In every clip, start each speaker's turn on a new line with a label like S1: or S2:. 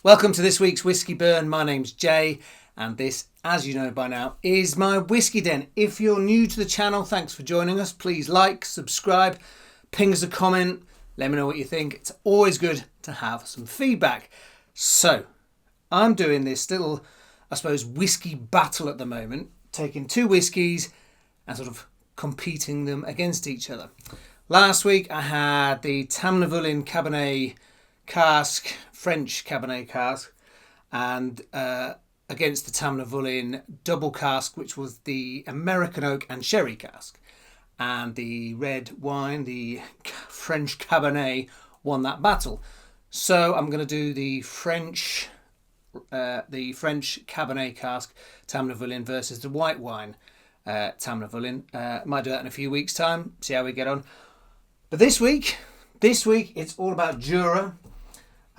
S1: Welcome to this week's Whiskey Burn. My name's Jay, and this, as you know by now, is my Whiskey Den. If you're new to the channel, thanks for joining us. Please like, subscribe, ping us a comment, let me know what you think. It's always good to have some feedback. So, I'm doing this little, I suppose, whiskey battle at the moment, taking two whiskies and sort of competing them against each other. Last week I had the Tamnavulin Cabernet Cask, French Cabernet Cask, and against the Tamnavulin Double Cask, which was the American Oak and Sherry Cask. And the red wine, the French Cabernet, won that battle. So I'm going to do the French Cabernet Cask Tamnavulin versus the white wine Tamnavulin. Might do that in a few weeks' time, see how we get on. But this week it's all about Jura.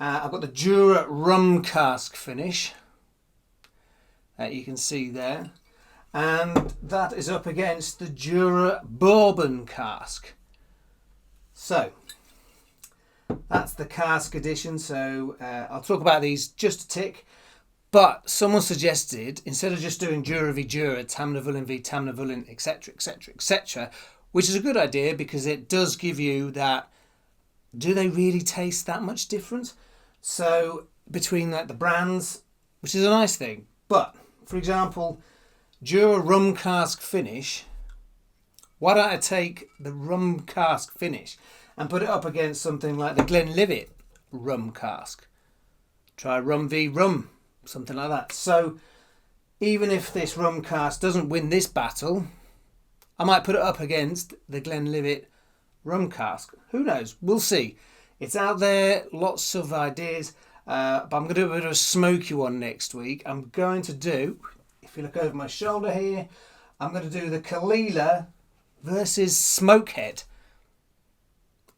S1: I've got the Jura Rum Cask finish. You can see there. And that is up against the Jura Bourbon Cask. So, that's the cask edition. So, I'll talk about these just a tick. But someone suggested, instead of just doing Jura v Jura, Tamnavulin v Tamnavulin, etc., etc., etc., which is a good idea because it does give you that, do they really taste that much different? So between the brands, which is a nice thing. But, for example, Jura Rum Cask finish, why don't I take the Rum Cask finish and put it up against something like the Glenlivet Rum Cask? Try Rum v Rum, something like that. So even if this Rum Cask doesn't win this battle, I might put it up against the Glenlivet Rum Cask. Who knows? We'll see. It's out there, lots of ideas, but I'm going to do a bit of a smoky one next week. I'm going to do, if you look over my shoulder here, I'm going to do the Kalila versus Smokehead.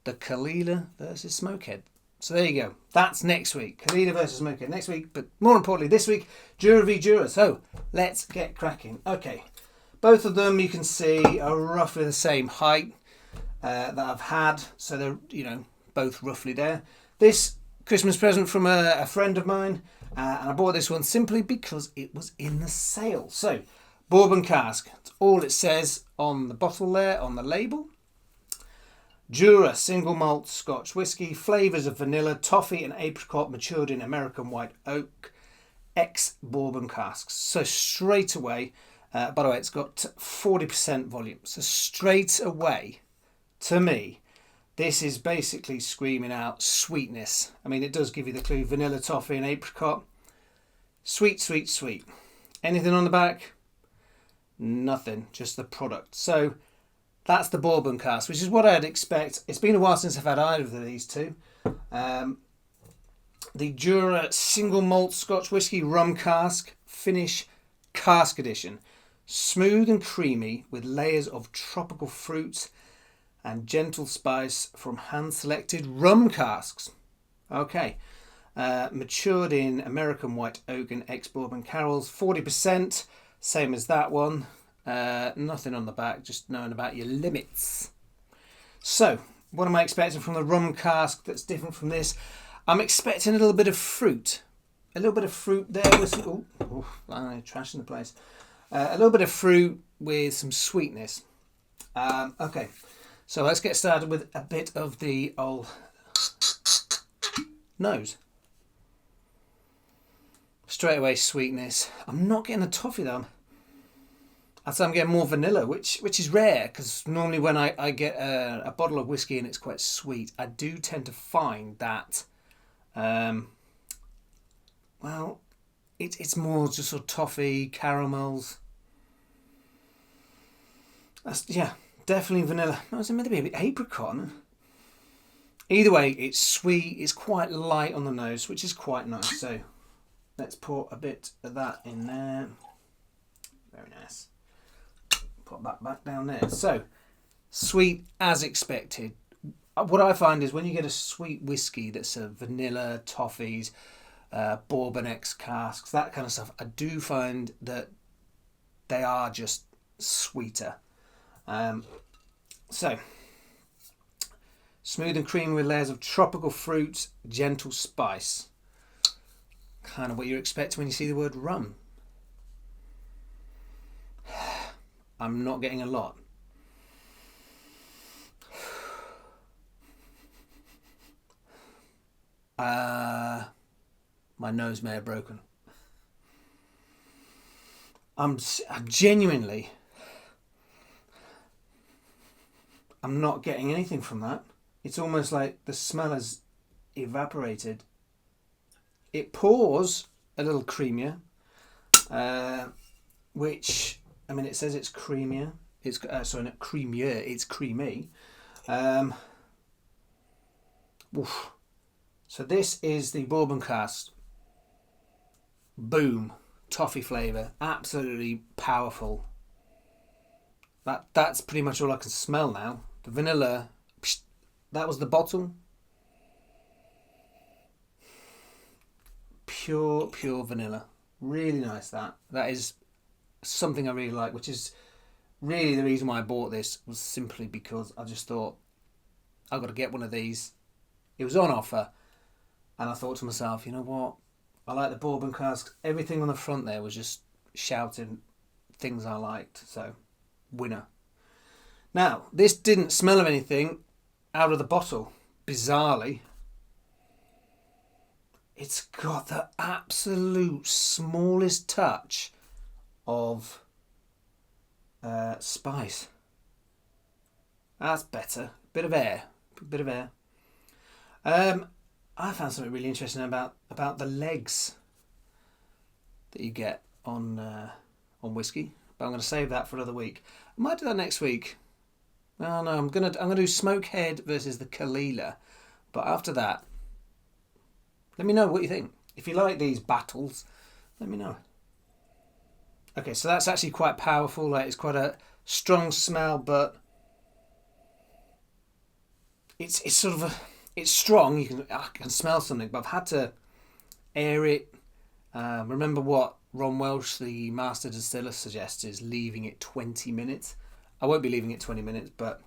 S1: The Kalila versus Smokehead. So there you go. That's next week. Kalila versus Smokehead next week, but more importantly this week, Jura v Jura. So let's get cracking. Okay, both of them you can see are roughly the same height that I've had, so they're, both roughly there. This Christmas present from a friend of mine, and I bought this one simply because it was in the sale. So, Bourbon Cask, that's all it says on the bottle there, on the label. Jura single malt Scotch whisky, flavours of vanilla, toffee and apricot, matured in American white oak, ex-Bourbon casks. So straight away, by the way, it's got 40% volume. So straight away, to me, this is basically screaming out sweetness. I mean, it does give you the clue, vanilla, toffee and apricot. Sweet, sweet, sweet. Anything on the back? Nothing, just the product. So that's the Bourbon Cask, which is what I'd expect. It's been a while since I've had either of these two. The Jura Single Malt Scotch Whisky Rum Cask Finish Cask Edition. Smooth and creamy with layers of tropical fruits and gentle spice from hand-selected rum casks. Okay. Matured in American white oak and ex-bourbon carols. 40%, same as that one. Nothing on the back, just knowing about your limits. So, what am I expecting from the rum cask that's different from this? I'm expecting a little bit of fruit. A little bit of fruit there with some... trash in the place. A little bit of fruit with some sweetness. Okay. So let's get started with a bit of the old nose. Straight away sweetness. I'm not getting a toffee though. I'd say I'm getting more vanilla, which is rare because normally when I get a bottle of whiskey and it's quite sweet, I do tend to find that, it's more just sort of toffee, caramels. Definitely vanilla. No, it's meant to be a bit apricot. Either way, it's sweet. It's quite light on the nose, which is quite nice. So let's pour a bit of that in there. Very nice. Put that back down there. So sweet as expected. What I find is when you get a sweet whiskey that's a vanilla, toffees, Bourbon X casks, that kind of stuff, I do find that they are just sweeter. So, smooth and creamy with layers of tropical fruits, gentle spice. kind of what you expect when you see the word rum. I'm not getting a lot. My nose may have broken. I'm genuinely, I'm not getting anything from that. It's almost like the smell has evaporated. It pours a little creamier, which, I mean, it says it's creamier. It's sorry, not creamier. It's creamy. Oof. So this is the Bourbon Cask. Boom, toffee flavour, absolutely powerful. That's pretty much all I can smell now. The vanilla, that was the bottle. Pure vanilla. Really nice that. That is something I really like, which is really the reason why I bought this, was simply because I just thought, I've got to get one of these. It was on offer, and I thought to myself, you know what? I like the Bourbon Cask. Everything on the front there was just shouting things I liked. So, winner. Now, this didn't smell of anything out of the bottle, bizarrely. It's got the absolute smallest touch of spice. That's better. Bit of air. I found something really interesting about the legs that you get on whiskey, but I'm going to save that for another week. I might do that next week. Oh no, I'm gonna do Smokehead versus the Kalila, but after that, let me know what you think. If you like these battles, let me know. Okay, so that's actually quite powerful. Like, it's quite a strong smell, but it's sort of it's strong. I can smell something, but I've had to air it. Remember what Ron Welsh, the master distiller, suggests is leaving it 20 minutes. I won't be leaving it 20 minutes, but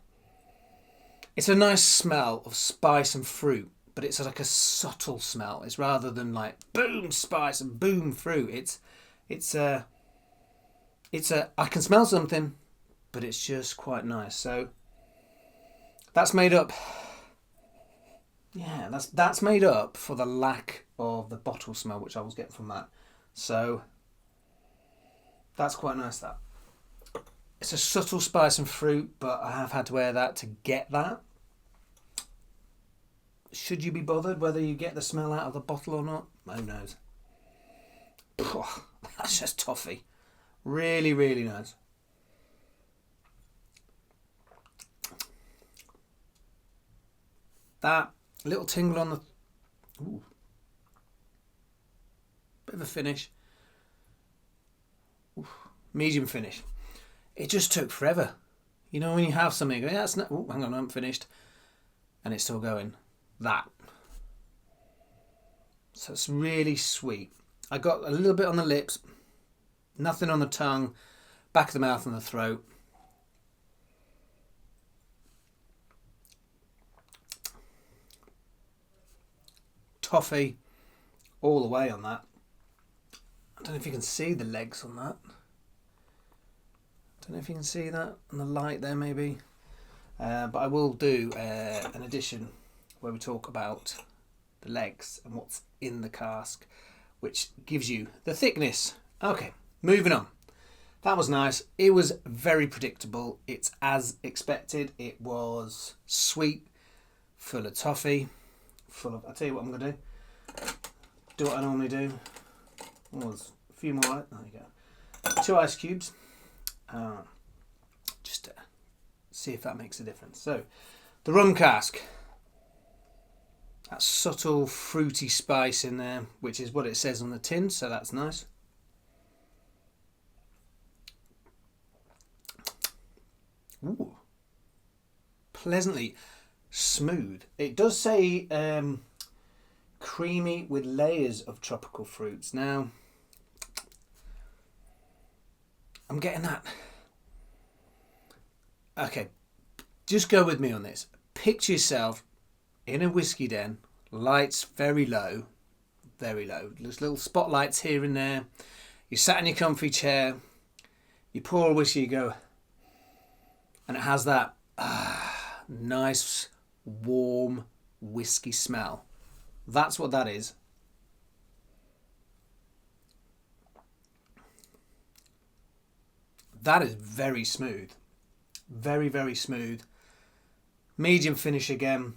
S1: it's a nice smell of spice and fruit, but it's like a subtle smell. It's rather than like boom spice and boom fruit. It's I can smell something, but it's just quite nice. So that's made up. Yeah, that's made up for the lack of the bottle smell, which I was getting from that. So that's quite nice, that. It's a subtle spice and fruit, but I have had to air that to get that. Should you be bothered whether you get the smell out of the bottle or not? Who knows? That's just toffee. Really, really nice. That little tingle on the... Ooh. Bit of a finish. Ooh. Medium finish. It just took forever. You know, when you have something, yeah, that's not... Oh, hang on, I haven't finished. And it's still going. That. So it's really sweet. I got a little bit on the lips. Nothing on the tongue. Back of the mouth and the throat. Toffee all the way on that. I don't know if you can see the legs on that. Don't know if you can see that on the light there, maybe. But I will do an edition where we talk about the legs and what's in the cask, which gives you the thickness. Okay, moving on. That was nice. It was very predictable. It's as expected. It was sweet, full of toffee, full of... I'll tell you what I'm going to do. Do what I normally do. Oh, there's a few more. There you go. 2 ice cubes. Just to see if that makes a difference. So, the rum cask. That subtle fruity spice in there, which is what it says on the tin, so that's nice. Ooh. Pleasantly smooth. It does say creamy with layers of tropical fruits. Now, I'm getting that. Okay, just go with me on this. Picture yourself in a whiskey den, lights very low, very low. There's little spotlights here and there. You sat in your comfy chair, you pour a whiskey, you go, and it has that nice, warm whiskey smell. That's what that is. That is very smooth. Very, very smooth. Medium finish again.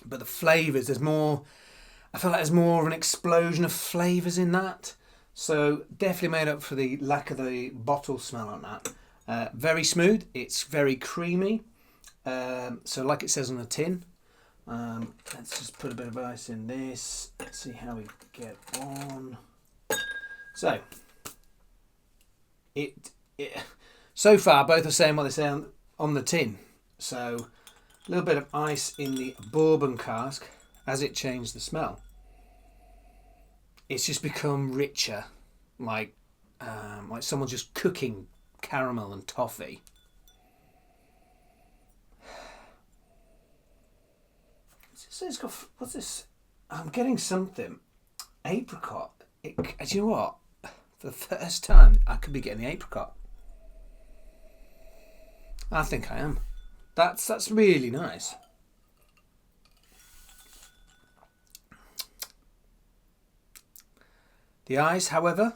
S1: But the flavours, there's more... I feel like there's more of an explosion of flavours in that. So definitely made up for the lack of the bottle smell on that. Very smooth. It's very creamy. So like it says on the tin. Let's just put a bit of ice in this. Let's see how we get on. So, so far both are saying what they say on the tin. So a little bit of ice in the Bourbon Cask. Has it changed the smell? It's just become richer, like someone just cooking caramel and toffee. It's got, what's this? I'm getting something. Apricot. Do you know what? For the first time, I could be getting the apricot. I think I am. That's really nice. The ice, however,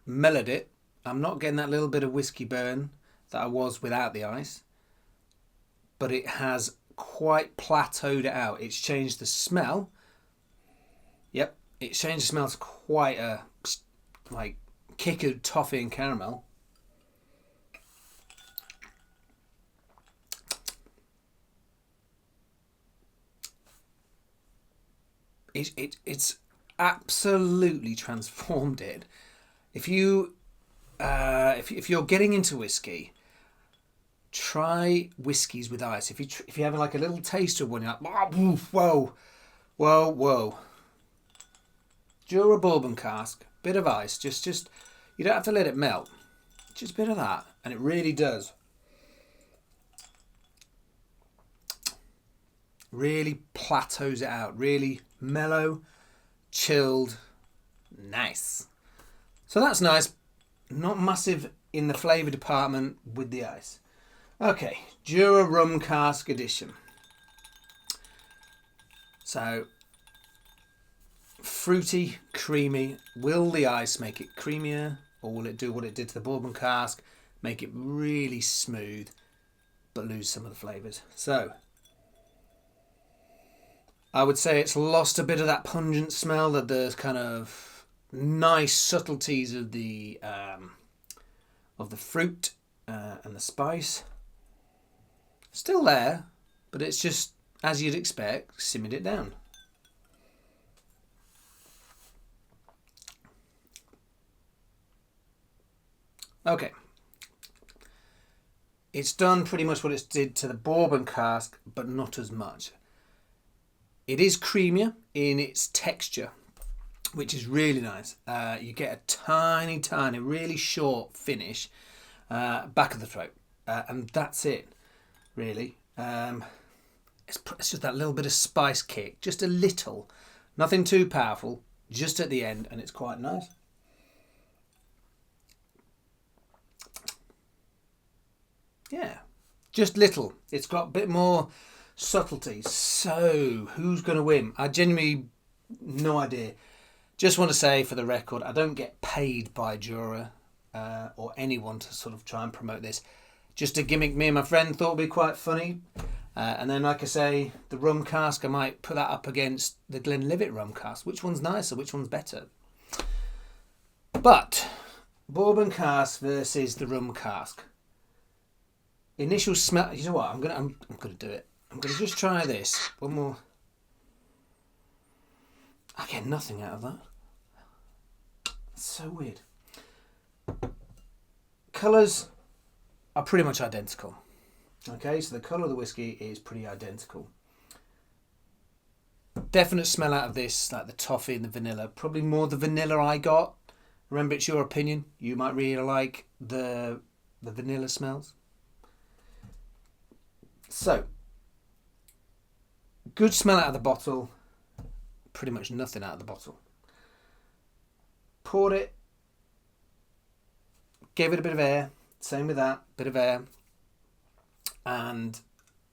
S1: mellowed it. I'm not getting that little bit of whiskey burn that I was without the ice, but it has quite plateaued it out. It's changed the smell. Yep, it's changed the smell to quite a like kick of toffee and caramel. It's absolutely transformed it. If you if you're getting into whiskey, try whiskies with ice. If you're having like a little taster of one, you're like, oh, whoa. Jura Bourbon Cask, bit of ice, just you don't have to let it melt. Just a bit of that, and it really does. Really plateaus it out. Really mellow, chilled, nice. So that's nice. Not massive in the flavour department with the ice. Okay, Jura Rum Cask edition. So, fruity, creamy. Will the ice make it creamier, or will it do what it did to the Bourbon Cask, make it really smooth, but lose some of the flavours? So, I would say it's lost a bit of that pungent smell, that there's kind of nice subtleties of the fruit and the spice. Still there, but it's just, as you'd expect, simmered it down. Okay. It's done pretty much what it did to the Bourbon Cask, but not as much. It is creamier in its texture, which is really nice. You get a tiny, really short finish back of the throat. And that's it, really. It's just that little bit of spice kick, just a little. Nothing too powerful, just at the end, and it's quite nice. Yeah, just little. It's got a bit more subtlety. So, who's going to win? I genuinely, no idea. Just want to say for the record, I don't get paid by Jura or anyone to sort of try and promote this. Just a gimmick me and my friend thought would be quite funny. And then, like I say, the Rum Cask, I might put that up against the Glenlivet Rum Cask. Which one's nicer? Which one's better? But, Bourbon Cask versus the Rum Cask. Initial smell. You know what? I'm gonna do it. I'm gonna just try this. One more. I get nothing out of that. It's so weird. Colours are pretty much identical. Okay, so the colour of the whiskey is pretty identical. Definite smell out of this, like the toffee and the vanilla. Probably more the vanilla I got. Remember, it's your opinion. You might really like the vanilla smells. So, good smell out of the bottle. pretty much nothing out of the bottle. Poured it, gave it a bit of air, same with that, bit of air, and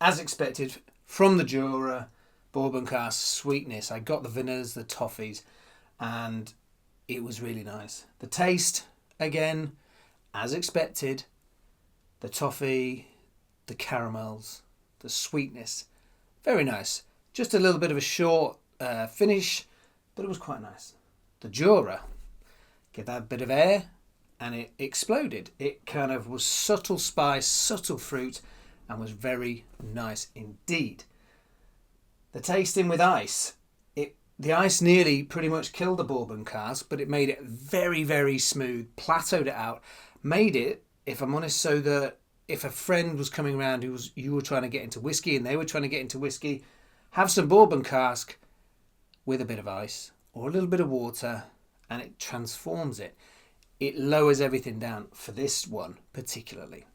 S1: as expected from the Jura Bourbon Cask sweetness, I got the vanillas, the toffees, and it was really nice. The taste, again, as expected, the toffee, the caramels, the sweetness, very nice. Just a little bit of a short finish, but it was quite nice. The Jura, give that bit of air, and it exploded. It kind of was subtle spice, subtle fruit, and was very nice indeed. The tasting with ice, the ice nearly pretty much killed the Bourbon Cask, but it made it very, very smooth, plateaued it out, made it, if I'm honest, so that if a friend was coming around you were trying to get into whiskey and they were trying to get into whiskey, have some Bourbon Cask with a bit of ice or a little bit of water, and it transforms it. It lowers everything down for this one particularly.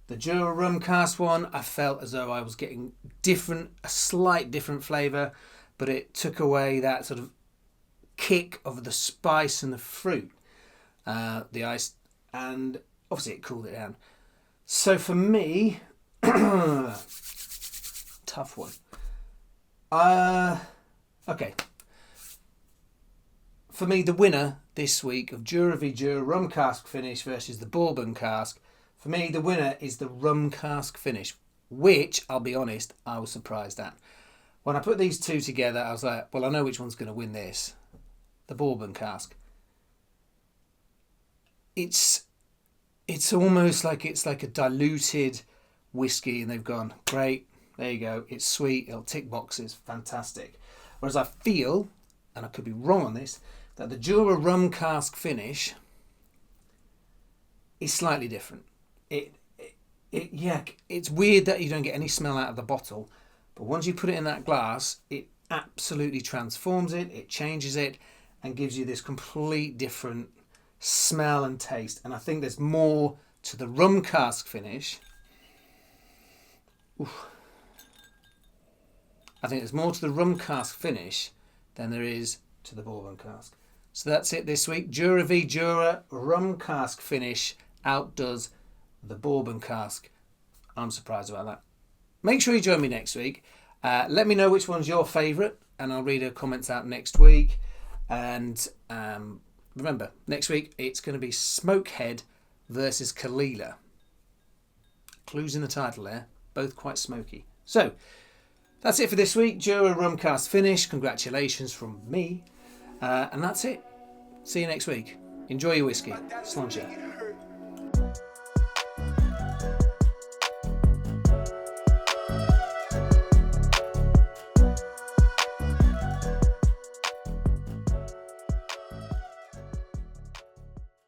S1: The Jura Rum Cask one, I felt as though I was getting a slight different flavour, but it took away that sort of kick of the spice and the fruit, the ice, and obviously it cooled it down. So for me, tough one. Okay. For me, the winner this week of Jura v Jura Rum Cask finish versus the Bourbon Cask, for me, the winner is the Rum Cask finish, which, I'll be honest, I was surprised at. When I put these two together, I was like, well, I know which one's going to win this. The Bourbon Cask. It's almost like it's like a diluted whiskey, and they've gone, great, there you go, it's sweet, it'll tick boxes, fantastic. Whereas I feel, and I could be wrong on this, that the Jura Rum Cask finish is slightly different. It's weird that you don't get any smell out of the bottle, but once you put it in that glass, it absolutely transforms it, it changes it, and gives you this complete different smell and taste. And I think there's more to the Rum Cask finish. I think there's more to the Rum Cask finish than there is to the Bourbon Cask. So that's it this week. Jura v Jura Rum Cask finish outdoes the Bourbon Cask. I'm surprised about that. Make sure you join me next week. Let me know which one's your favourite, and I'll read the comments out next week. And remember, next week it's going to be Smokehead versus Kalila. Clues in the title there, both quite smoky. So that's it for this week. Jura Rum Cask finish. Congratulations from me. And that's it. See you next week. Enjoy your whiskey. Slàinte.